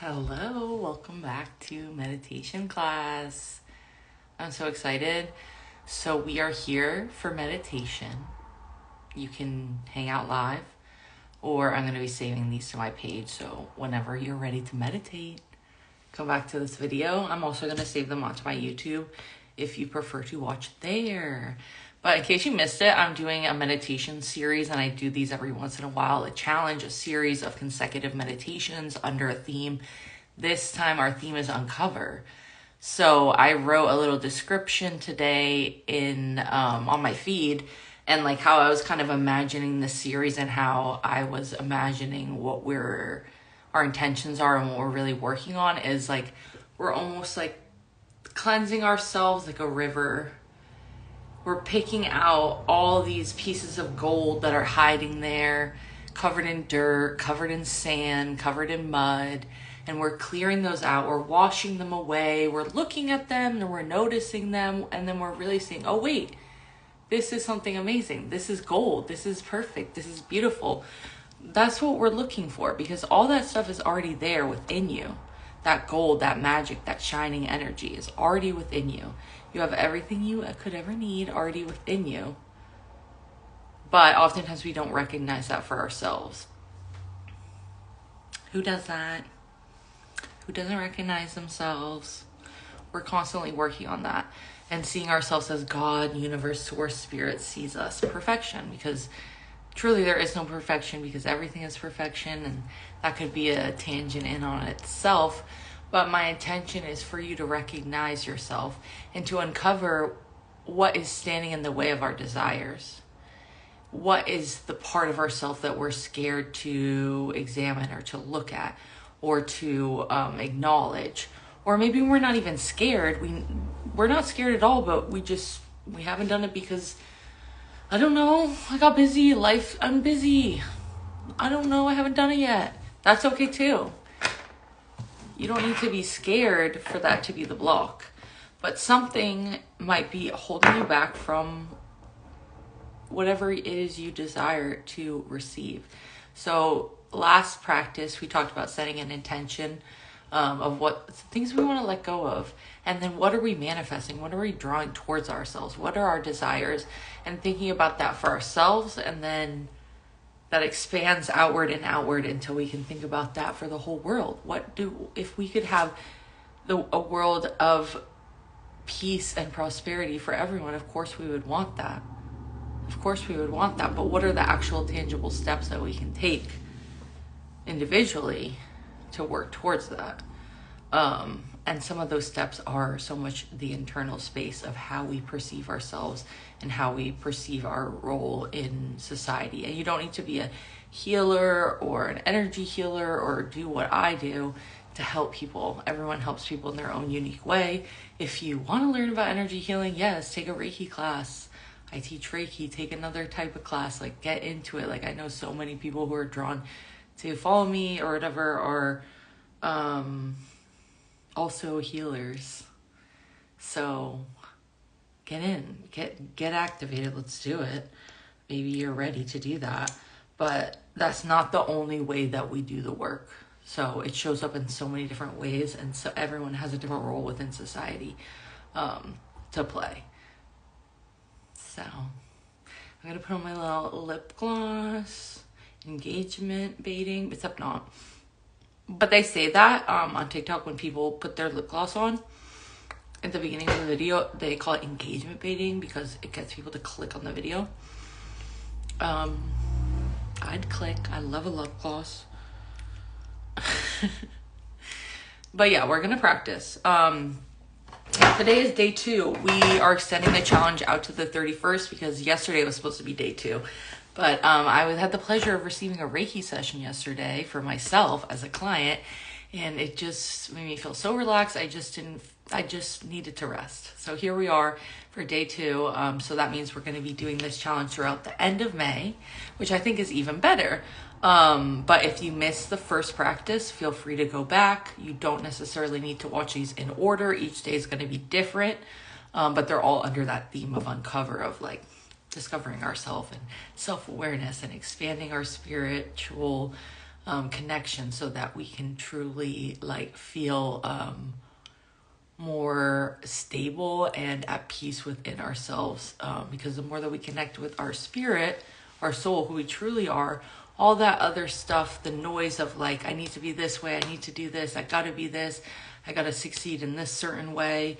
Hello, welcome back to meditation class. I'm so excited. So we are here for meditation. You can hang out live, or I'm going to be saving these to my page. So whenever you're ready to meditate, come back to this video. I'm also going to save them onto my YouTube if you prefer to watch there. But in case you missed it, I'm doing a meditation series, and I do these every once in a while. A challenge, a series of consecutive meditations under a theme. This time our theme is uncover. So I wrote a little description today in on my feed, and like how I was kind of imagining the series and how I was imagining what our intentions are and what we're really working on is like we're almost like cleansing ourselves like a river. We're picking out all these pieces of gold that are hiding there, covered in dirt, covered in sand, covered in mud, and we're clearing those out. We're washing them away. We're looking at them and we're noticing them, and then we're really saying, oh wait, this is something amazing. This is gold. This is perfect. This is beautiful. That's what we're looking for, because all that stuff is already there within you. That gold, that magic, that shining energy is already within you. You have everything you could ever need already within you. But oftentimes we don't recognize that for ourselves. Who does that? Who doesn't recognize themselves? We're constantly working on that and seeing ourselves as God, universe, source, spirit sees us. Perfection, because truly there is no perfection, because everything is perfection, and that could be a tangent in on itself. But my intention is for you to recognize yourself and to uncover what is standing in the way of our desires. What is the part of ourselves that we're scared to examine or to look at or to acknowledge? Or maybe we're not even scared. We're not scared at all, but we haven't done it because, I don't know, I got busy. I'm busy. I don't know, I haven't done it yet. That's okay too. You don't need to be scared for that to be the block. But something might be holding you back from whatever it is you desire to receive. So last practice, we talked about setting an intention of what things we want to let go of. And then what are we manifesting? What are we drawing towards ourselves? What are our desires? And thinking about that for ourselves, and then that expands outward and outward until we can think about that for the whole world. If we could have a world of peace and prosperity for everyone, of course we would want that. Of course we would want that, but what are the actual tangible steps that we can take individually to work towards that? And some of those steps are so much the internal space of how we perceive ourselves and how we perceive our role in society. And you don't need to be a healer or an energy healer or do what I do to help people. Everyone helps people in their own unique way. If you want to learn about energy healing, yes, take a Reiki class. I teach Reiki. Take another type of class, like get into it. Like I know so many people who are drawn to follow me or whatever are also healers. So get in, get activated. Let's do it. Maybe you're ready to do that, but that's not the only way that we do the work. So it shows up in so many different ways, and so everyone has a different role within society to play. So I'm gonna put on my little lip gloss, engagement baiting, except not. But they say that on TikTok, when people put their lip gloss on at the beginning of the video, they call it engagement baiting because it gets people to click on the video. I'd click. I love a lip gloss. But yeah, we're gonna practice. Today is day 2. We are extending the challenge out to the 31st because yesterday was supposed to be day 2. But I had the pleasure of receiving a Reiki session yesterday for myself as a client, and it just made me feel so relaxed. I just needed to rest. So here we are for day 2. So that means we're going to be doing this challenge throughout the end of May, which I think is even better. But if you missed the first practice, feel free to go back. You don't necessarily need to watch these in order. Each day is going to be different, but they're all under that theme of uncover, of like discovering ourselves and self-awareness and expanding our spiritual connection, so that we can truly like feel more stable and at peace within ourselves. Because the more that we connect with our spirit, our soul, who we truly are, all that other stuff, the noise of like, I need to be this way, I need to do this, I gotta be this, I gotta succeed in this certain way,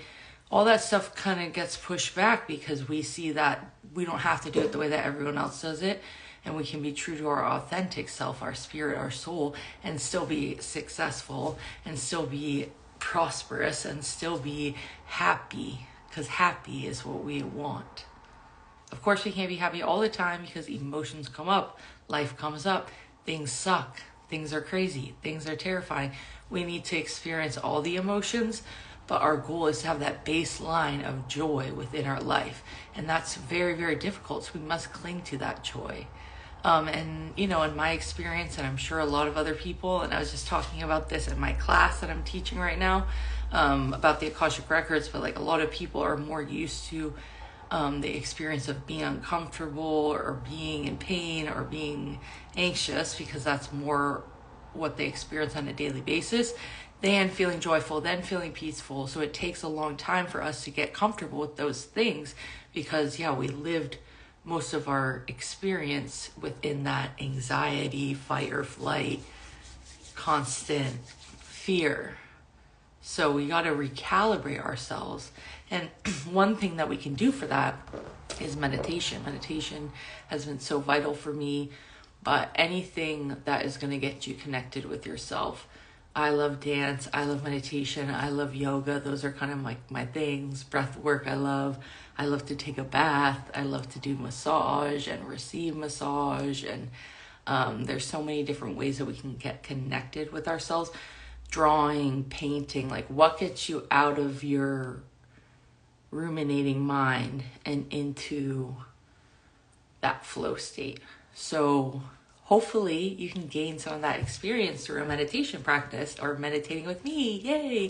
all that stuff kind of gets pushed back, because we see that we don't have to do it the way that everyone else does it, and we can be true to our authentic self, our spirit, our soul, and still be successful, and still be prosperous, and still be happy, because happy is what we want. Of course, we can't be happy all the time, because emotions come up, life comes up, things suck, things are crazy, things are terrifying. We need to experience all the emotions, but our goal is to have that baseline of joy within our life. And that's very, very difficult. So we must cling to that joy. And, you know, in my experience, and I'm sure a lot of other people, and I was just talking about this in my class that I'm teaching right now, about the Akashic Records, but like a lot of people are more used to the experience of being uncomfortable or being in pain or being anxious, because that's more what they experience on a daily basis, then feeling joyful, then feeling peaceful. So it takes a long time for us to get comfortable with those things, because we lived most of our experience within that anxiety, fight or flight, constant fear. So we got to recalibrate ourselves. And one thing that we can do for that is meditation. Meditation has been so vital for me, but anything that is going to get you connected with yourself. I love dance. I love meditation. I love yoga. Those are kind of like my things. Breath work I love. I love to take a bath. I love to do massage and receive massage. And there's so many different ways that we can get connected with ourselves. Drawing, painting, like what gets you out of your ruminating mind and into that flow state. So hopefully you can gain some of that experience through a meditation practice or meditating with me. Yay!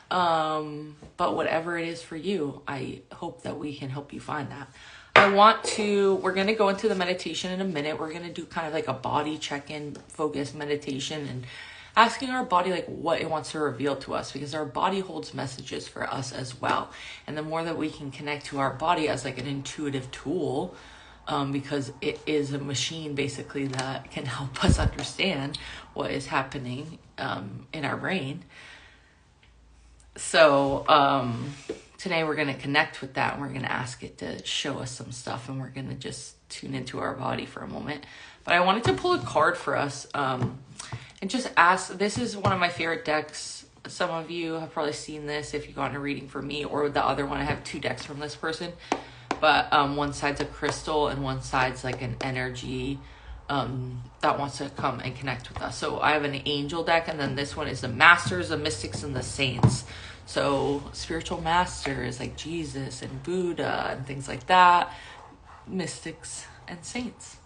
But whatever it is for you, I hope that we can help you find that. We're going to go into the meditation in a minute. We're going to do kind of like a body check-in focus meditation, and asking our body like what it wants to reveal to us, because our body holds messages for us as well. And the more that we can connect to our body as like an intuitive tool, because it is a machine basically that can help us understand what is happening in our brain. So today we're going to connect with that, and we're going to ask it to show us some stuff, and we're going to just tune into our body for a moment. But I wanted to pull a card for us and just ask. This is one of my favorite decks. Some of you have probably seen this if you've gotten a reading from me, or the other one. I have two decks from this person, but one side's a crystal and one side's like an energy that wants to come and connect with us. So I have an angel deck, and then this one is the masters, the mystics, and the saints. So spiritual masters like Jesus and Buddha and things like that, mystics and saints.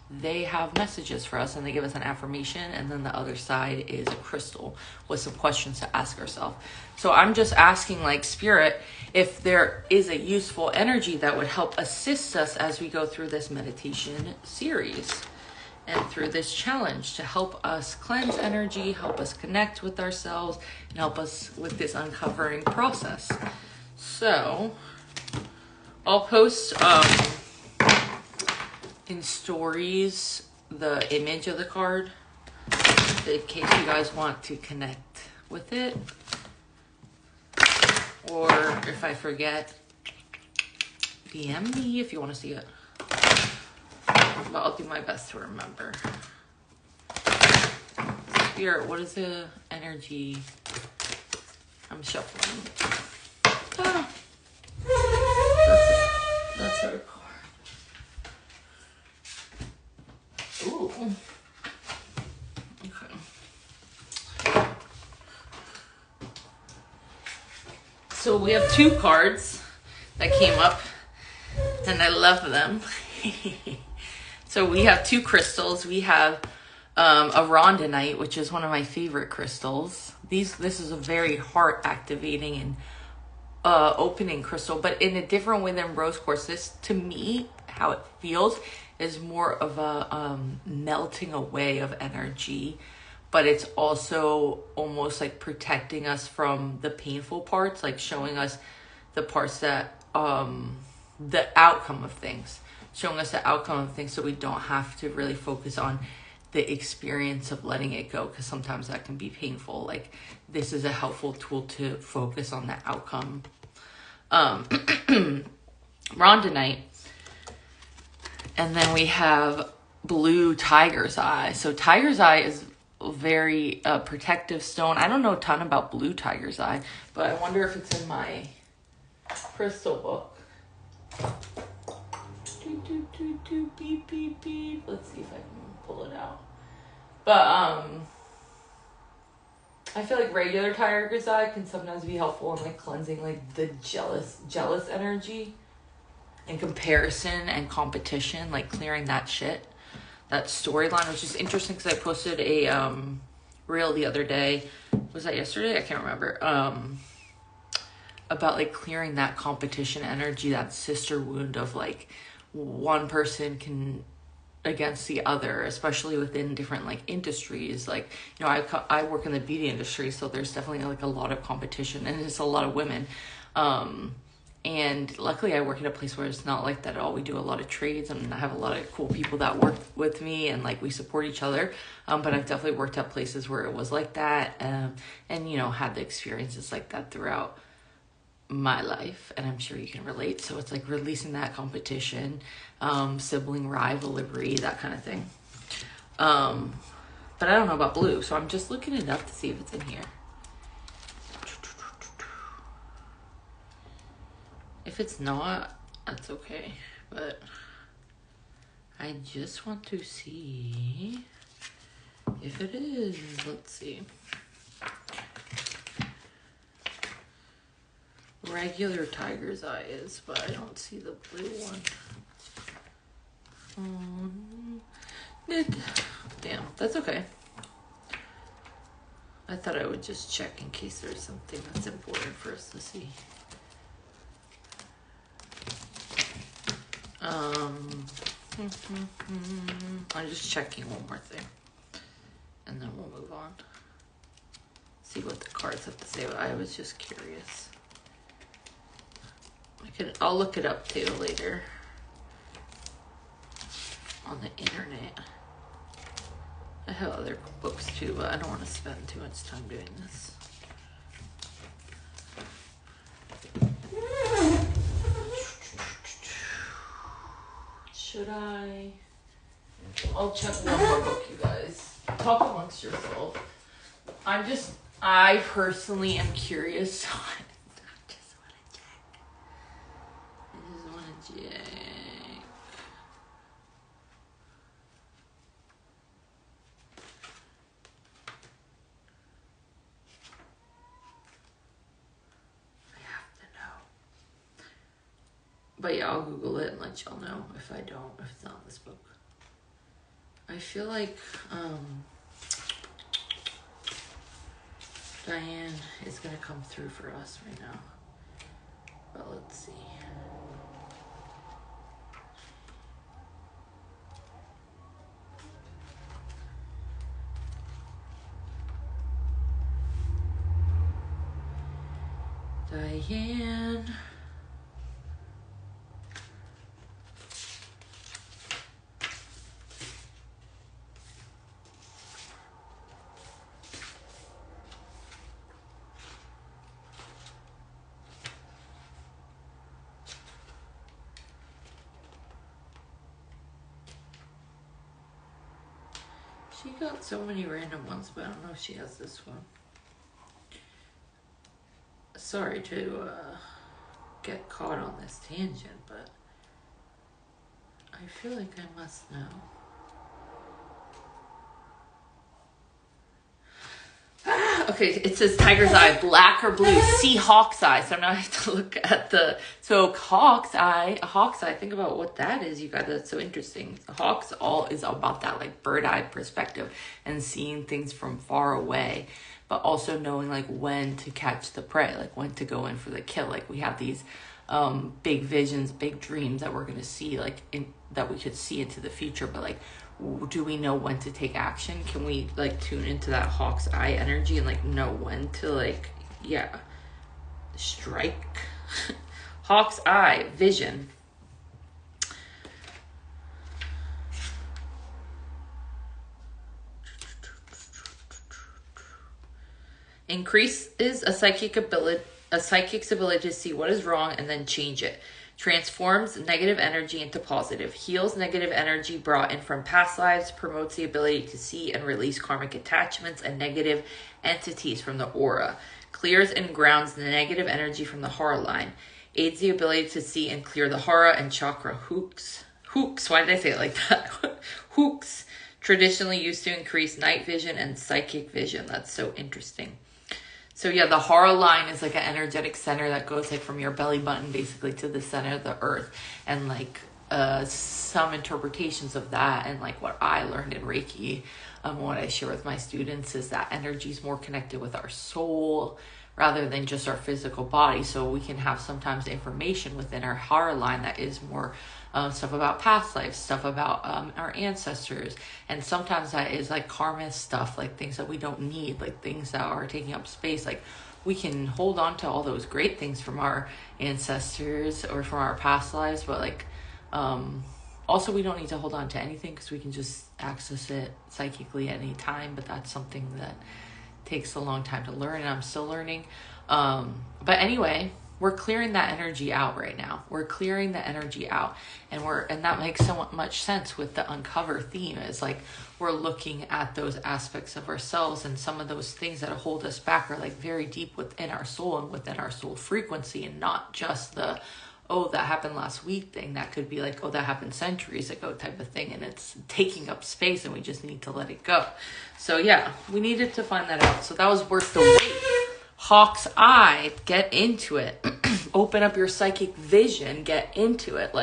They have messages for us, and they give us an affirmation, and then the other side is a crystal with some questions to ask ourselves. So I'm just asking, like, Spirit, if there is a useful energy that would help assist us as we go through this meditation series and through this challenge, to help us cleanse energy, help us connect with ourselves, and help us with this uncovering process. So I'll post in stories the image of the card in case you guys want to connect with it, or if I forget, DM me if you want to see it, but I'll do my best to remember. Spirit, what is the energy? I'm shuffling. Ah. That's our card. Ooh. Okay. So we have two cards that came up, and I love them. So we have two crystals. We have a rhodonite, which is one of my favorite crystals. This is a very heart activating and opening crystal, but in a different way than rose quartz. This, to me, how it feels is more of a melting away of energy, but it's also almost like protecting us from the painful parts, like showing us the parts that the outcome of things, showing us the outcome of things, so we don't have to really focus on the experience of letting it go, because sometimes that can be painful. Like, this is a helpful tool to focus on the outcome. Rondinite. And then we have blue tiger's eye. So tiger's eye is a very protective stone. I don't know a ton about blue tiger's eye, but I wonder if it's in my crystal book. Beep, beep, beep. Let's see if I can pull it out. But I feel like regular tiger's eye can sometimes be helpful in like cleansing like the jealous energy and comparison and competition, like clearing that shit, that storyline, which is interesting because I posted a reel the other day. Was that yesterday? I can't remember. About like clearing that competition energy, that sister wound of like one person can against the other, especially within different like industries. Like, you know, I work in the beauty industry, so there's definitely like a lot of competition, and it's a lot of women. And luckily I work in a place where it's not like that at all. We do a lot of trades, and I have a lot of cool people that work with me, and like we support each other. But I've definitely worked at places where it was like that, and you know, had the experiences like that throughout my life, and I'm sure you can relate. So it's like releasing that competition, sibling rivalry, that kind of thing. But I don't know about blue, so I'm just looking it up to see if it's in here. If it's not, that's okay, but I just want to see if it is. Let's see. Regular tiger's eye is, but I don't see the blue one. Damn, that's okay. I thought I would just check in case there's something that's important for us to see. I'm just checking one more thing, and then we'll move on. See what the cards have to say. I was just curious. I'll look it up too later on the internet. I have other books too, but I don't want to spend too much time doing this. Should I? I'll check one more book, you guys. Talk amongst yourself. I personally am curious. So I just want to check. I have to know. But yeah, I'll Google it and let y'all know if it's not in this book. I feel like Diane is gonna come through for us right now. But let's see. Diane. She got so many random ones, but I don't know if she has this one. Sorry to get caught on this tangent, but I feel like I must know. Okay, it says tiger's eye, black or blue. See hawk's eye. So now I have to look at so hawk's eye, think about what that is, you guys. That's so interesting. Hawk's all is about that like bird eye perspective and seeing things from far away, but also knowing like when to catch the prey, like when to go in for the kill. Like we have these big visions, big dreams that we're going to see like in that we could see into the future, but like, do we know when to take action? Can we like tune into that hawk's eye energy and like know when to like, strike? Hawk's eye vision. Increases a psychic's ability to see what is wrong and then change it. Transforms negative energy into positive. Heals negative energy brought in from past lives. Promotes the ability to see and release karmic attachments and negative entities from the aura. Clears and grounds the negative energy from the hara line. Aids the ability to see and clear the hara and chakra hooks. Why did I say it like that? Hooks. Traditionally used to increase night vision and psychic vision. That's so interesting. So yeah, the hara line is like an energetic center that goes like from your belly button basically to the center of the earth. And like some interpretations of that, and like what I learned in Reiki, what I share with my students, is that energy is more connected with our soul rather than just our physical body. So we can have sometimes information within our hara line that is more stuff about past lives, stuff about our ancestors, and sometimes that is like karma stuff, like things that we don't need, like things that are taking up space. Like we can hold on to all those great things from our ancestors or from our past lives, but like also we don't need to hold on to anything because we can just access it psychically at any time. But that's something that takes a long time to learn, and I'm still learning. But anyway, we're clearing that energy out right now. We're clearing the energy out, and that makes so much sense with the uncover theme. Is like we're looking at those aspects of ourselves, and some of those things that hold us back are like very deep within our soul and within our soul frequency, and not just the that happened last week thing. That could be like, that happened centuries ago type of thing, and it's taking up space and we just need to let it go. So yeah, we needed to find that out. So that was worth the wait. Hawk's eye, get into it. Open up your psychic vision, get into it.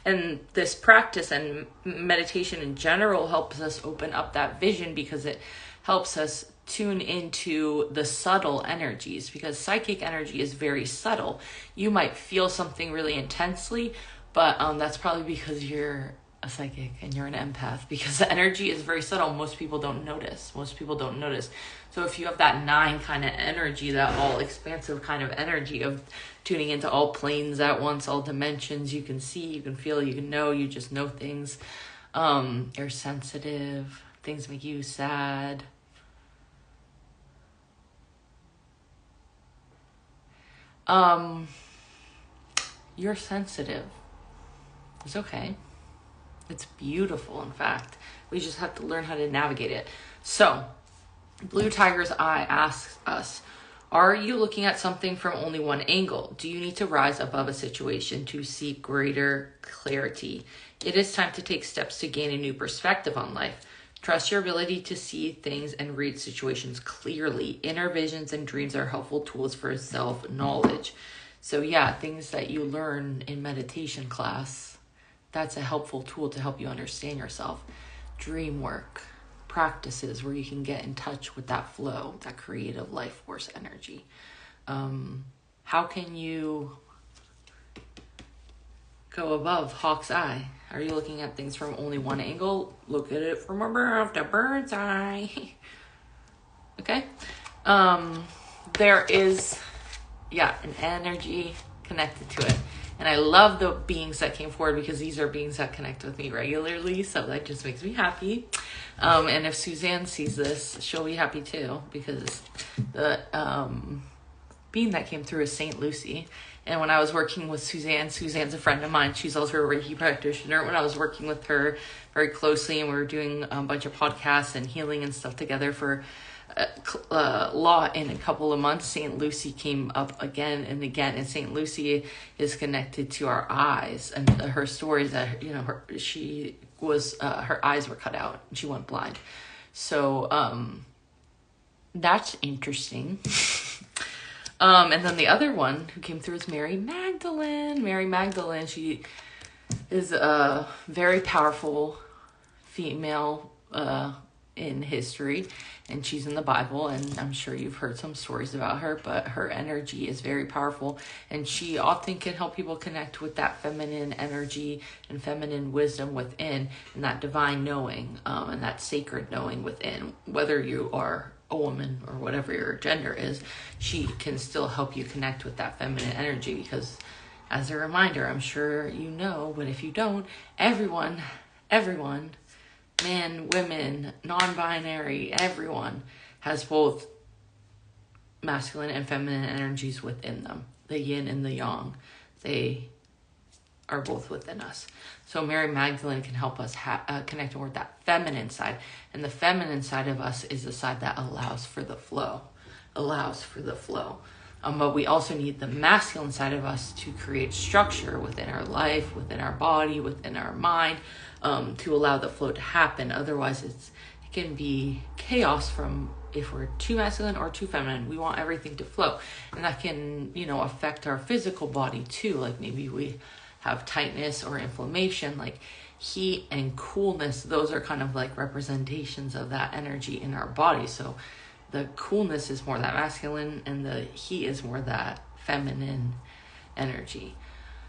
And this practice and meditation in general helps us open up that vision, because it helps us tune into the subtle energies, because psychic energy is very subtle. You might feel something really intensely, but that's probably because you're a psychic and you're an empath, because the energy is very subtle. Most people don't notice. So if you have that 9 kind of energy, that all expansive kind of energy of tuning into all planes at once, all dimensions, you can see, you can feel, you can know, you just know things. You're sensitive. Things make you sad. You're sensitive. It's okay. It's beautiful, in fact. We just have to learn how to navigate it. So, Blue Tiger's Eye asks us, are you looking at something from only one angle? Do you need to rise above a situation to seek greater clarity? It is time to take steps to gain a new perspective on life. Trust your ability to see things and read situations clearly. Inner visions and dreams are helpful tools for self-knowledge. So yeah, things that you learn in meditation class, that's a helpful tool to help you understand yourself. Dream work, practices where you can get in touch with that flow, that creative life force energy. How can you go above Hawk's Eye? Are you looking at things from only one angle? Look at it from above the bird's eye. Okay? There is, an energy connected to it. And I love the beings that came forward, because these are beings that connect with me regularly. So that just makes me happy. And if Suzanne sees this, she'll be happy too, because the being that came through is Saint Lucy. And when I was working with Suzanne's a friend of mine. She's also a Reiki practitioner. When I was working with her very closely, and we were doing a bunch of podcasts and healing and stuff together for law in a couple of months, Saint Lucy came up again and again. And Saint Lucy is connected to our eyes, and her story is that her eyes were cut out and she went blind. So that's interesting. And then the other one who came through is Mary Magdalene. Mary Magdalene, she is a very powerful female in history, and she's in the Bible, and I'm sure you've heard some stories about her, but her energy is very powerful, and she often can help people connect with that feminine energy and feminine wisdom within, and that divine knowing, and that sacred knowing within. Whether you are a woman or whatever your gender is, she can still help you connect with that feminine energy, because as a reminder, I'm sure you know, but if you don't, everyone, men, women, non-binary, everyone has both masculine and feminine energies within them. The yin and the yang, they are both within us. So Mary Magdalene can help us connect with that feminine side. And the feminine side of us is the side that allows for the flow. But we also need the masculine side of us to create structure within our life, within our body, within our mind, to allow the flow to happen. Otherwise, it can be chaos from if we're too masculine or too feminine. We want everything to flow. And that can, affect our physical body too. Like maybe we have tightness or inflammation, like heat and coolness. Those are kind of like representations of that energy in our body. So the coolness is more that masculine, and the heat is more that feminine energy.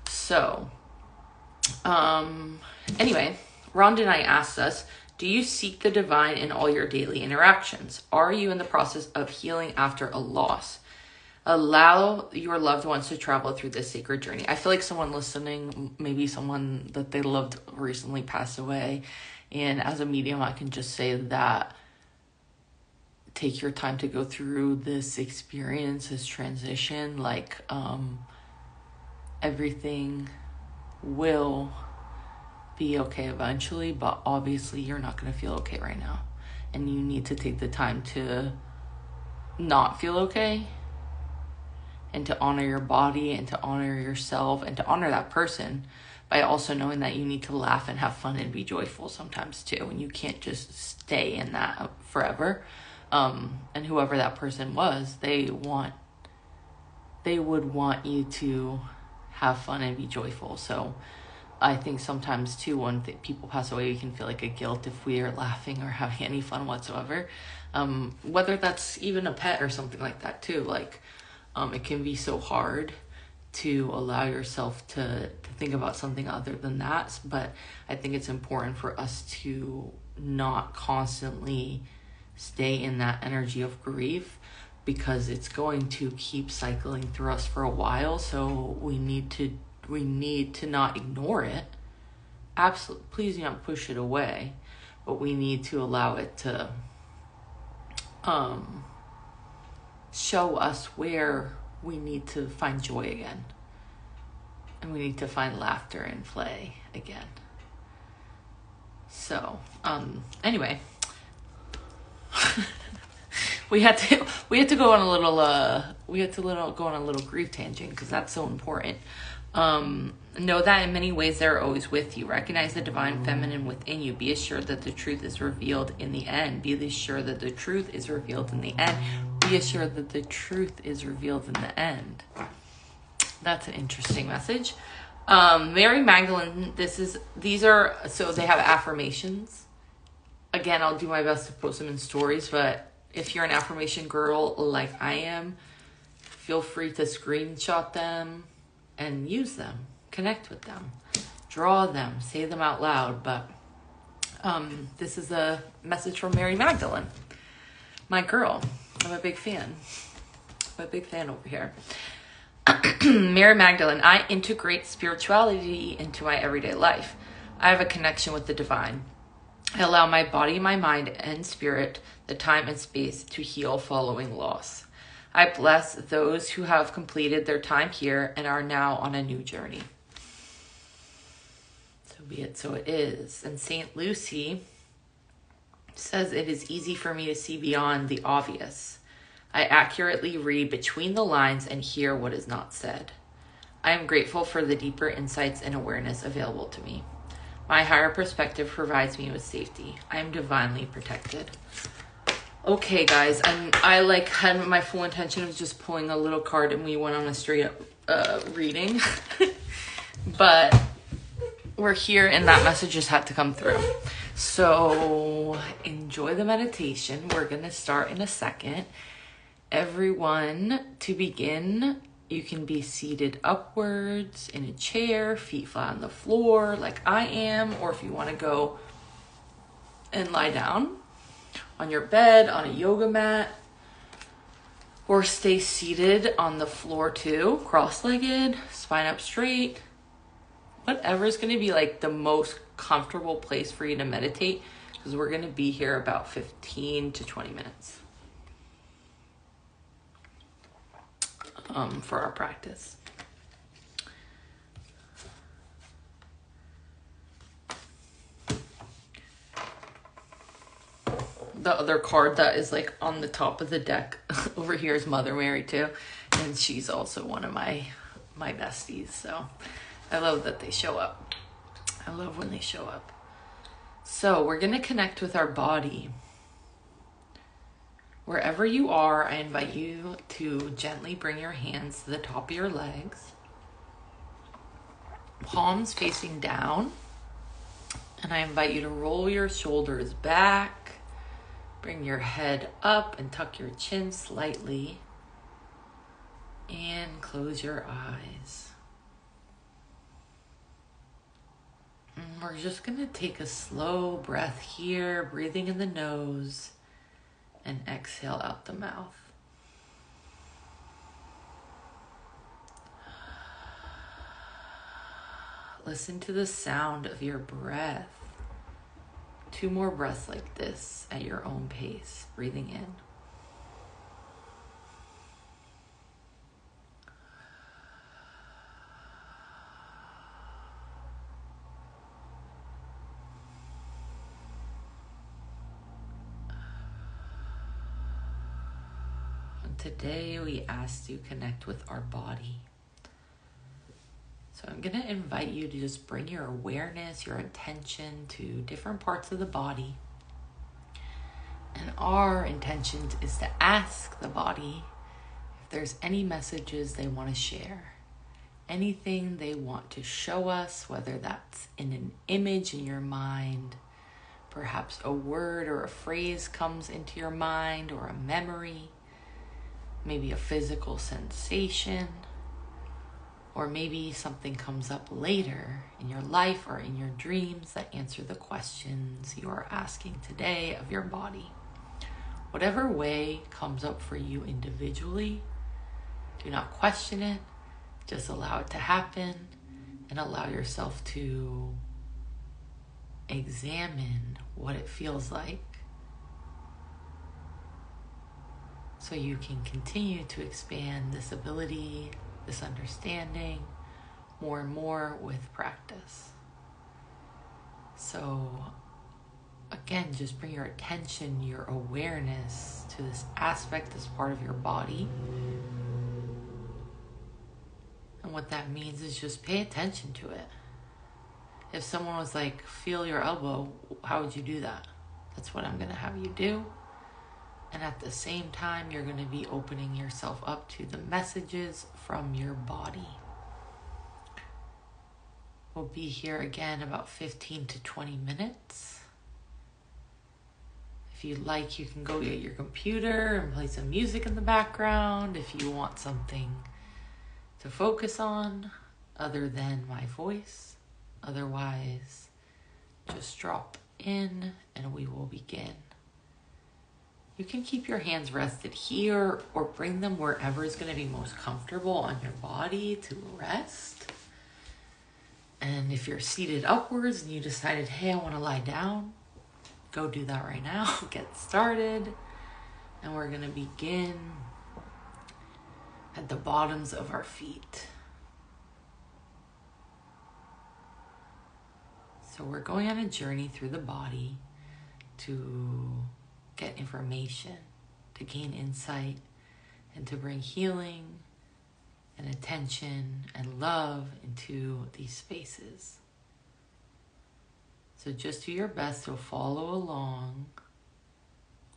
So, anyway, Rhonda and I asked us, do you seek the divine in all your daily interactions? Are you in the process of healing after a loss? Allow your loved ones to travel through this sacred journey. I feel like someone listening, maybe someone that they loved recently passed away. And as a medium, I can just say that take your time to go through this experience, this transition. Like, everything will be okay eventually, but obviously you're not going to feel okay right now. And you need to take the time to not feel okay, and to honor your body, and to honor yourself, and to honor that person by also knowing that you need to laugh and have fun and be joyful sometimes too. And you can't just stay in that forever. And whoever that person was, they would want you to have fun and be joyful. So I think sometimes too, when people pass away, we can feel like a guilt if we are laughing or having any fun whatsoever. Whether that's even a pet or something like that too. Like, it can be so hard to allow yourself to think about something other than that. But I think it's important for us to not constantly stay in that energy of grief, because it's going to keep cycling through us for a while. So we need to not ignore it. Absolutely, please do not push it away, but we need to allow it to show us where we need to find joy again, and we need to find laughter and play again. So anyway, we had to go on a little go on a little grief tangent, because that's so important. Know that in many ways they're always with you. Recognize the divine feminine within you. Be assured that the truth is revealed in the end. Be assured that the truth is revealed in the end. Be assured that the truth is revealed in the end. That's an interesting message. Mary Magdalene, these are, so they have affirmations. Again, I'll do my best to post them in stories, but if you're an affirmation girl like I am, feel free to screenshot them and use them, connect with them, draw them, say them out loud. But this is a message from Mary Magdalene, my girl. I'm a big fan. I'm a big fan over here. Mary Magdalene, I integrate spirituality into my everyday life. I have a connection with the divine. I allow my body, my mind, and spirit the time and space to heal following loss. I bless those who have completed their time here and are now on a new journey. So be it, so it is. And St. Lucy says, it is easy for me to see beyond the obvious. I accurately read between the lines and hear what is not said. I am grateful for the deeper insights and awareness available to me. My higher perspective provides me with safety. I am divinely protected. Okay, guys, I had my full intention of just pulling a little card and we went on a straight up reading. But we're here and that message just had to come through. So enjoy the meditation. We're going to start in a second. Everyone, to begin, you can be seated upwards in a chair, feet flat on the floor like I am, or if you want to go and lie down on your bed, on a yoga mat, or stay seated on the floor too, cross-legged, spine up straight. Whatever is going to be like the most comfortable place for you to meditate, because we're going to be here about 15 to 20 minutes for our practice. The other card that is like on the top of the deck over here is Mother Mary too, and she's also one of my besties, so I love that they show up. I love when they show up. So we're going to connect with our body. Wherever you are, I invite you to gently bring your hands to the top of your legs, palms facing down, and I invite you to roll your shoulders back, bring your head up and tuck your chin slightly, and close your eyes. And we're just going to take a slow breath here, breathing in the nose and exhale out the mouth. Listen to the sound of your breath. 2 more breaths like this at your own pace, breathing in. And today we ask to connect with our body. So I'm going to invite you to just bring your awareness, your attention to different parts of the body. And our intention is to ask the body if there's any messages they want to share, anything they want to show us, whether that's in an image in your mind, perhaps a word or a phrase comes into your mind, or a memory, maybe a physical sensation. Or maybe something comes up later in your life or in your dreams that answer the questions you are asking today of your body. Whatever way comes up for you individually, do not question it. Just allow it to happen and allow yourself to examine what it feels like, so you can continue to expand this ability, this understanding, more and more with practice. So again, just bring your attention, your awareness to this aspect, this part of your body. And what that means is just pay attention to it. If someone was like, feel your elbow, how would you do that? That's what I'm going to have you do. And at the same time, you're going to be opening yourself up to the messages from your body. We'll be here again about 15 to 20 minutes. If you like, you can go get your computer and play some music in the background if you want something to focus on other than my voice. Otherwise, just drop in and we will begin. You can keep your hands rested here or bring them wherever is going to be most comfortable on your body to rest. And if you're seated upwards and you decided, hey, I want to lie down, go do that right now. Get started. And we're going to begin at the bottoms of our feet. So we're going on a journey through the body to get information, to gain insight, and to bring healing and attention and love into these spaces. So just do your best to follow along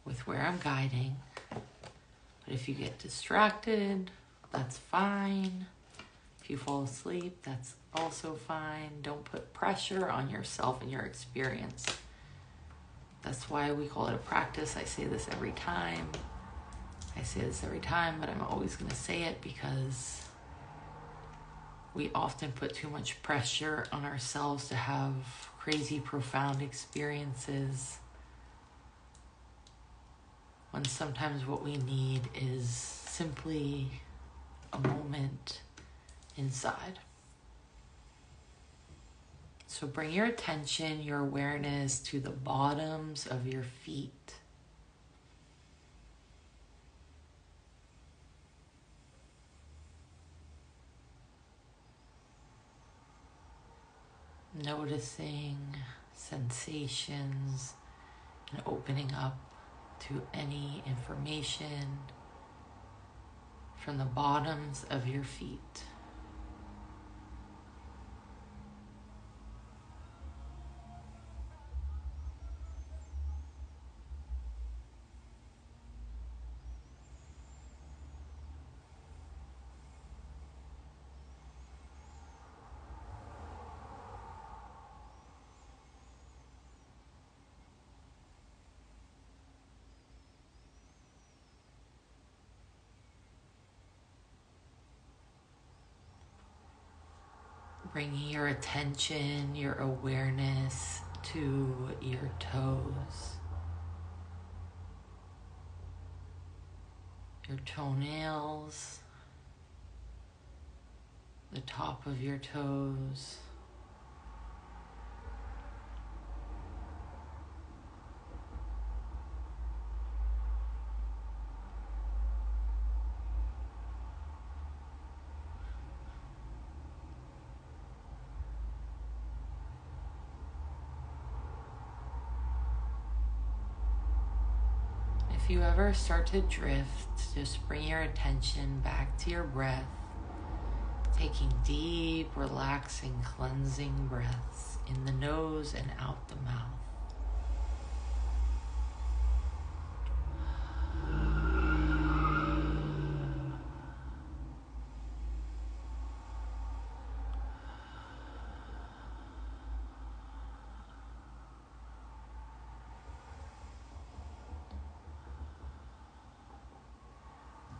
with where I'm guiding. But if you get distracted, that's fine. If you fall asleep, that's also fine. Don't put pressure on yourself and your experience. That's why we call it a practice. I say this every time. But I'm always going to say it because we often put too much pressure on ourselves to have crazy, profound experiences, when sometimes what we need is simply a moment inside. So bring your attention, your awareness to the bottoms of your feet. Noticing sensations and opening up to any information from the bottoms of your feet. Bringing your attention, your awareness to your toes, your toenails, the top of your toes, if you ever start to drift, just bring your attention back to your breath, taking deep, relaxing, cleansing breaths in the nose and out the mouth.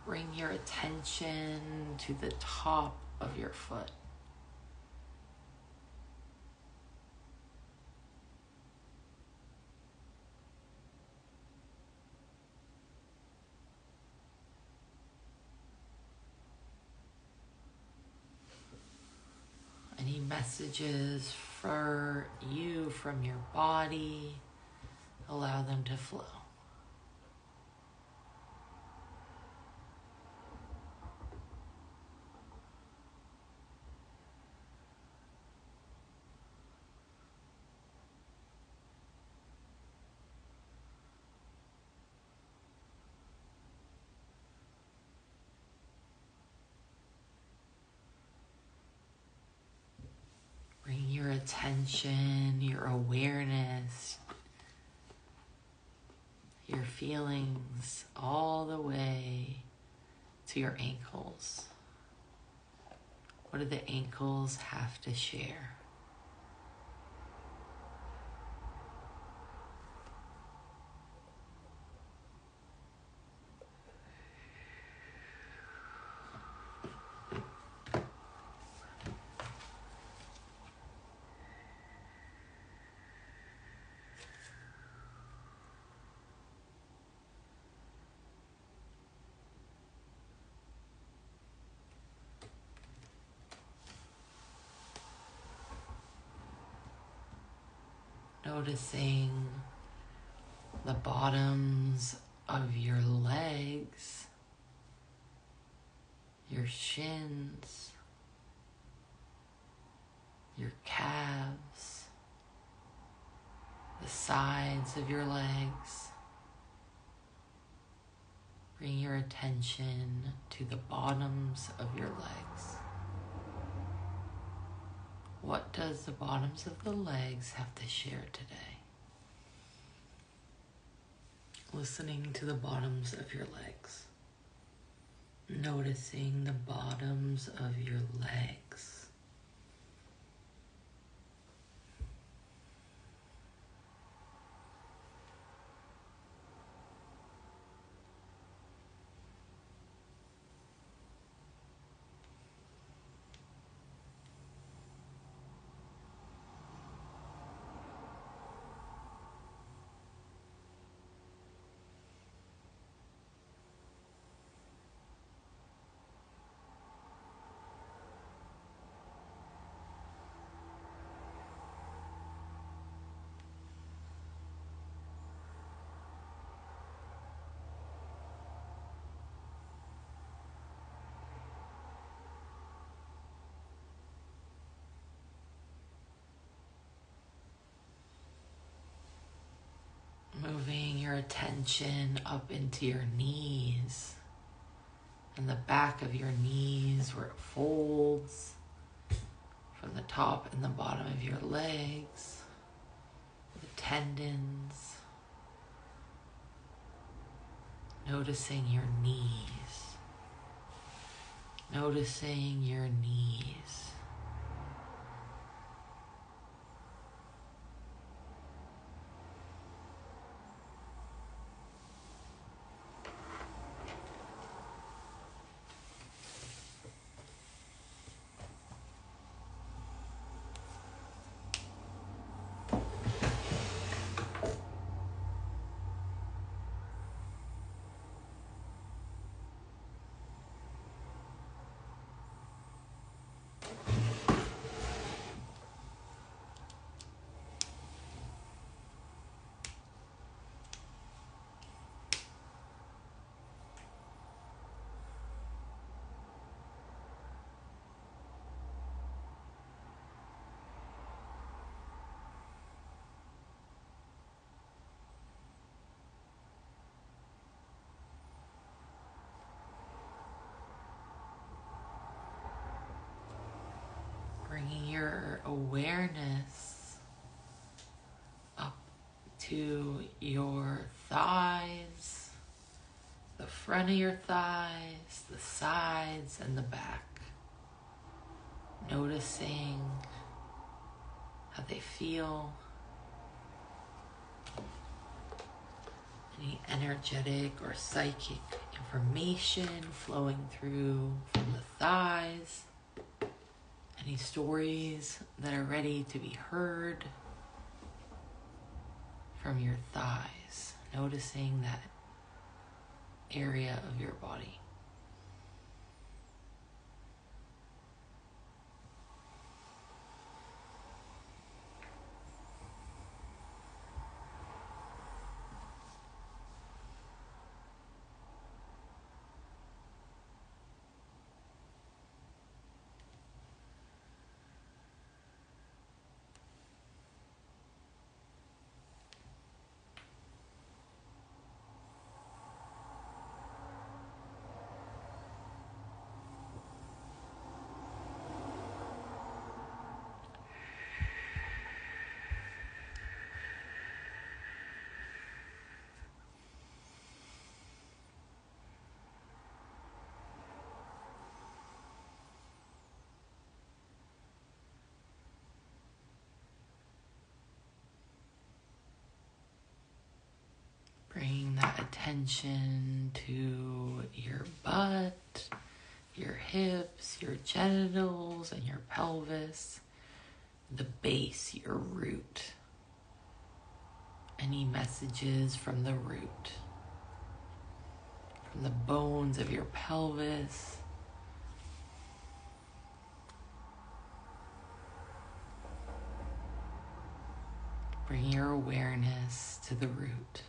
Bring your attention to the top of your foot. Any messages for you from your body, allow them to flow. Bring your attention, your awareness, your feelings all the way to your ankles. What do the ankles have to share? Noticing the bottoms of your legs, your shins, your calves, the sides of your legs. Bring your attention to the bottoms of your legs. What does the bottoms of the legs have to share today? Listening to the bottoms of your legs. Noticing the bottoms of your legs. attention up into your knees and the back of your knees where it folds from the top and the bottom of your legs, the tendons, noticing your knees, noticing your knees. Bringing your awareness up to your thighs, the front of your thighs, the sides, and the back. Noticing how they feel. Any energetic or psychic information flowing through from the thighs. Any stories that are ready to be heard from your thighs, noticing that area of your body. Bring that attention to your butt, your hips, your genitals, and your pelvis, the base, your root. Any messages from the root, from the bones of your pelvis, bring your awareness to the root.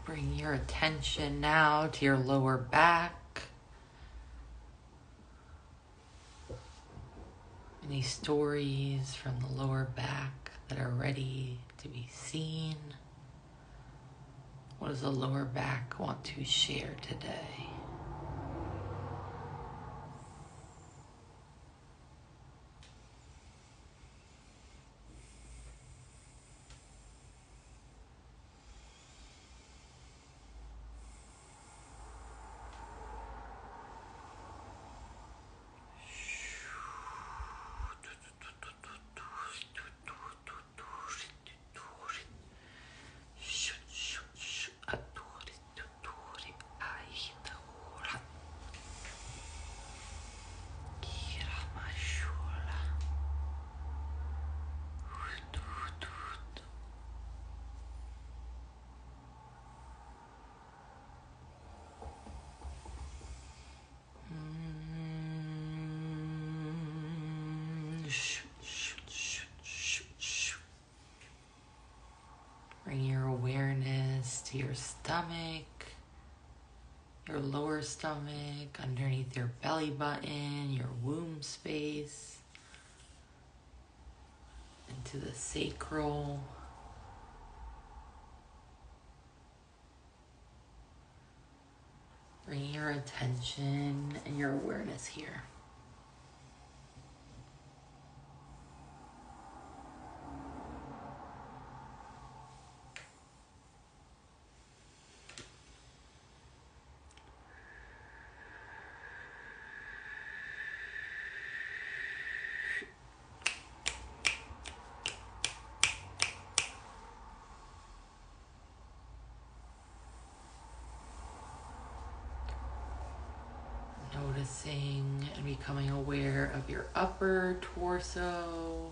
Bring your attention now to your lower back. Any stories from the lower back that are ready to be seen? What does the lower back want to share today? stomach, your lower stomach, underneath your belly button, your womb space, into the sacral. Bring your attention and your awareness here. Noticing and becoming aware of your upper torso,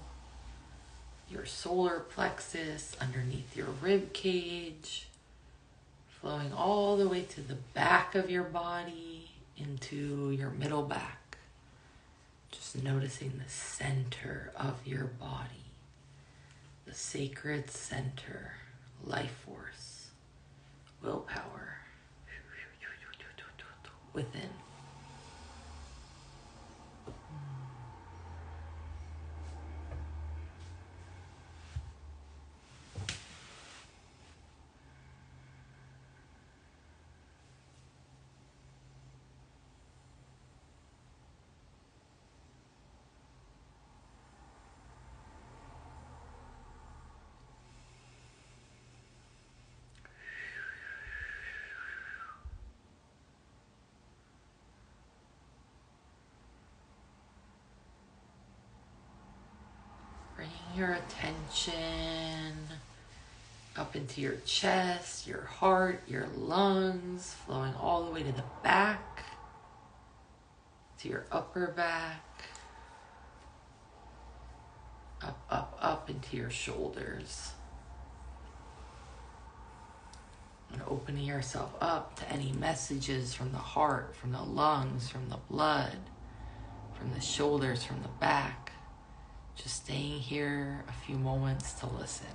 your solar plexus underneath your rib cage, flowing all the way to the back of your body into your middle back. Just noticing the center of your body, the sacred center, life force, willpower within. Bringing your attention up into your chest, your heart, your lungs, flowing all the way to the back, to your upper back, up into your shoulders. And opening yourself up to any messages from the heart, from the lungs, from the blood, from the shoulders, from the back. Just staying here a few moments to listen.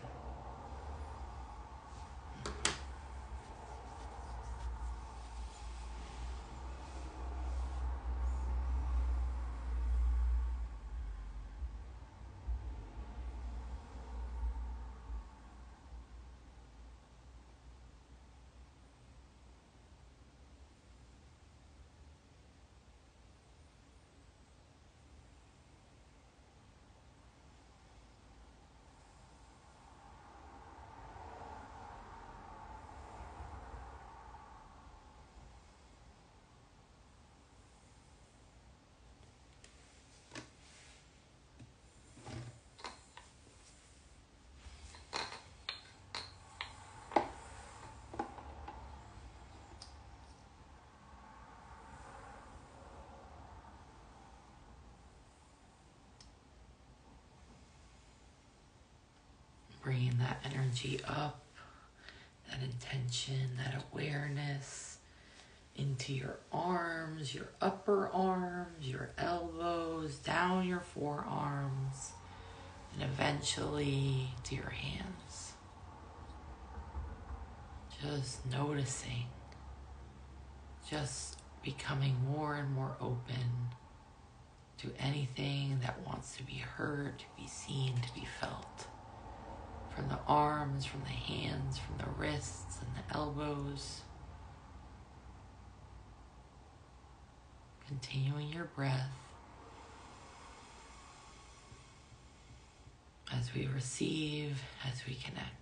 Bringing that energy up, that intention, that awareness into your arms, your upper arms, your elbows, down your forearms, and eventually to your hands. Just noticing, just becoming more and more open to anything that wants to be heard, to be seen, to be felt. From the arms, from the hands, from the wrists and the elbows. Continuing your breath as we receive, as we connect.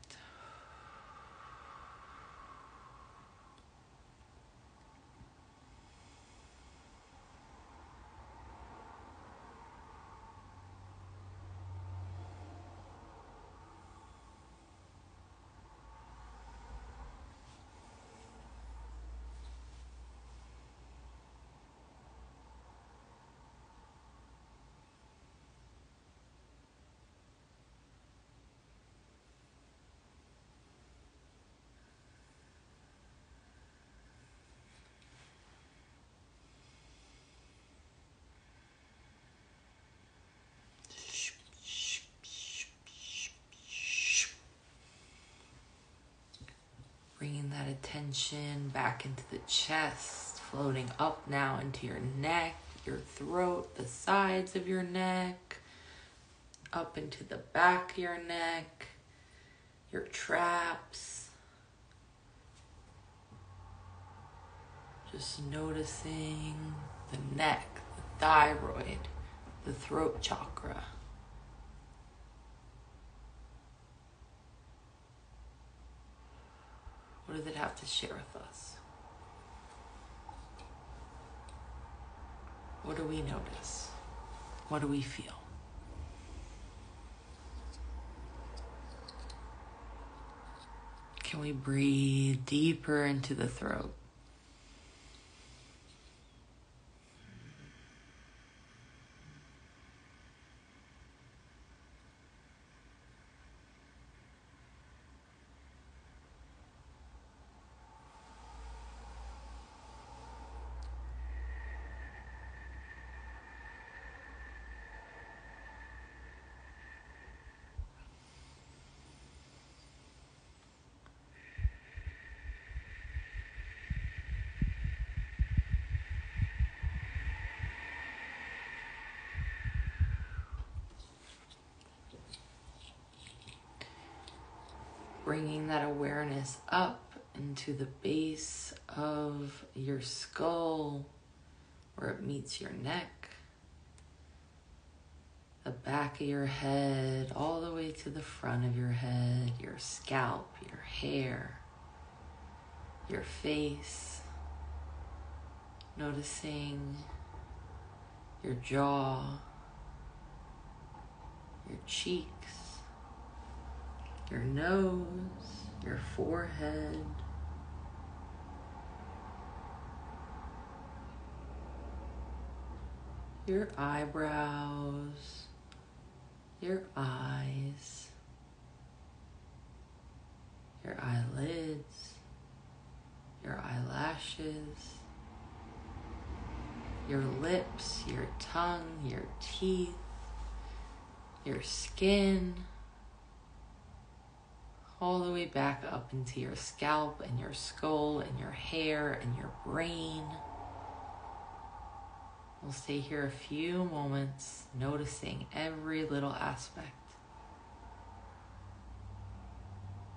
that attention back into the chest, floating up now into your neck, your throat, the sides of your neck, up into the back of your neck, your traps. Just noticing the neck, the thyroid, the throat chakra. What does it have to share with us? What do we notice? What do we feel? Can we breathe deeper into the throat? Bringing that awareness up into the base of your skull where it meets your neck, the back of your head, all the way to the front of your head, your scalp, your hair, your face, noticing your jaw, your cheeks, your nose, your forehead, your eyebrows, your eyes, your eyelids, your eyelashes, your lips, your tongue, your teeth, your skin, all the way back up into your scalp and your skull and your hair and your brain. We'll stay here a few moments, noticing every little aspect.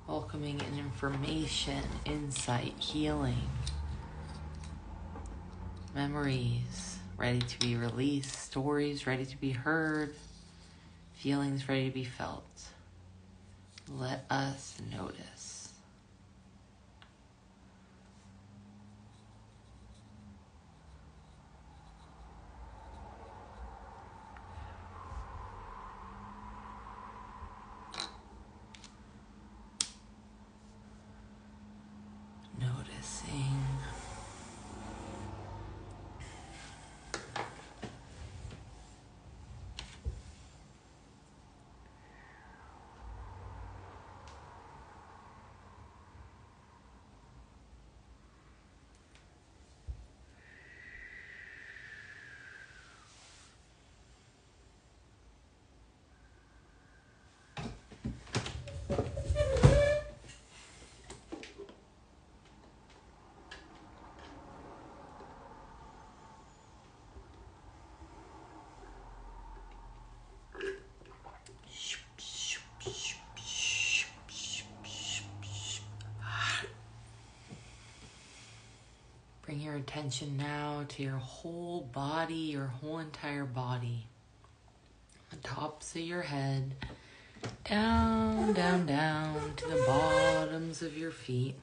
Welcoming in information, insight, healing, memories ready to be released, stories ready to be heard, feelings ready to be felt. Let us notice. Noticing. Bring your attention now to your whole body, your whole entire body. The tops of your head, down, down, down to the bottoms of your feet.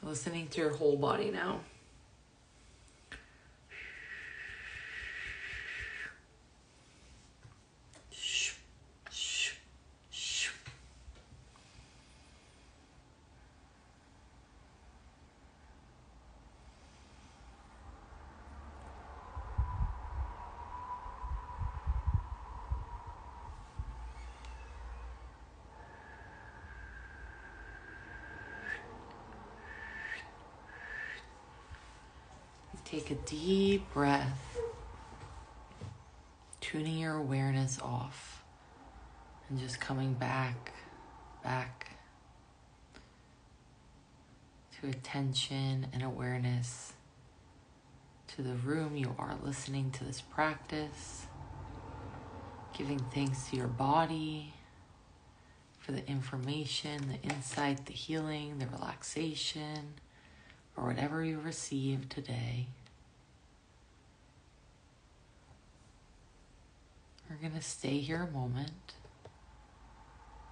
Listening to your whole body now. Take a deep breath, tuning your awareness off and just coming back to attention and awareness to the room you are listening to this practice, giving thanks to your body for the information, the insight, the healing, the relaxation, or whatever you received today. We're going to stay here a moment.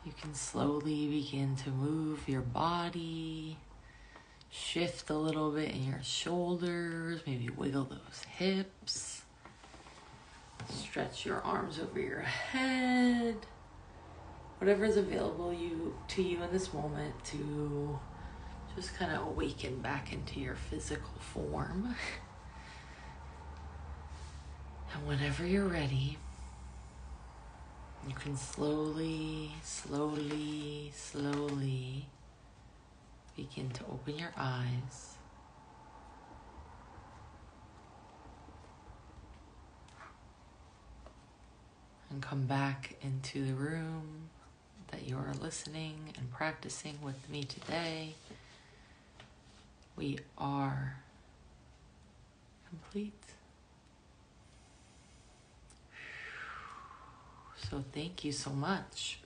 You can slowly begin to move your body, shift a little bit in your shoulders, maybe wiggle those hips, stretch your arms over your head, whatever is available to you in this moment to just kind of awaken back into your physical form. And whenever you're ready, you can slowly begin to open your eyes. And come back into the room that you are listening and practicing with me today. We are complete. So thank you so much.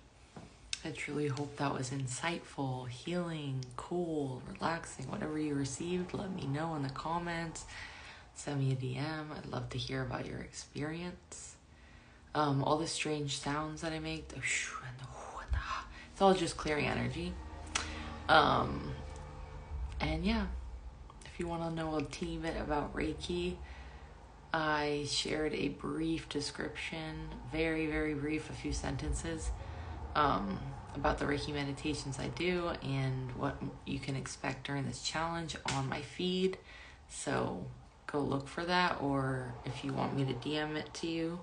I truly hope that was insightful, healing, cool, relaxing. Whatever you received, let me know in the comments. Send me a DM. I'd love to hear about your experience. All the strange sounds that I make, the shoo and the hoo and the ha, it's all just clearing energy. And yeah, if you want to know a teeny bit about Reiki, I shared a brief description, very, very brief, a few sentences, about the Reiki meditations I do and what you can expect during this challenge on my feed. So go look for that, or if you want me to DM it to you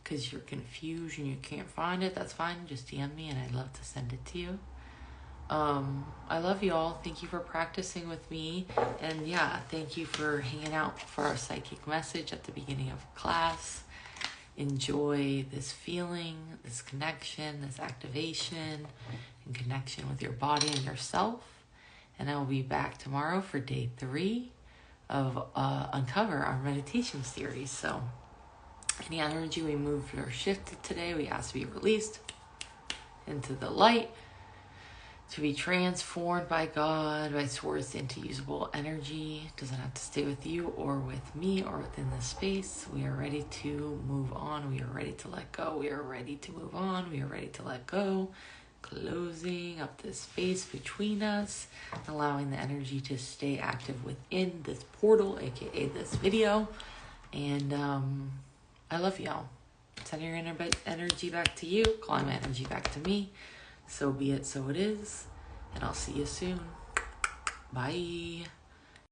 because you're confused and you can't find it, that's fine. Just DM me and I'd love to send it to you. I love you all. Thank you for practicing with me. And yeah, thank you for hanging out for our psychic message at the beginning of class. Enjoy this feeling, this connection, this activation, and connection with your body and yourself. And I will be back tomorrow for day 3 of Uncover, our meditation series. So any energy we moved or shifted today, we ask to be released into the light, to be transformed by God, by source into usable energy. It doesn't have to stay with you or with me or within this space. We are ready to move on. We are ready to let go. We are ready to move on. We are ready to let go. Closing up this space between us, allowing the energy to stay active within this portal, aka this video. And I love y'all. Sending your energy back to you, calling my energy back to me. So be it, so it is. And I'll see you soon. Bye.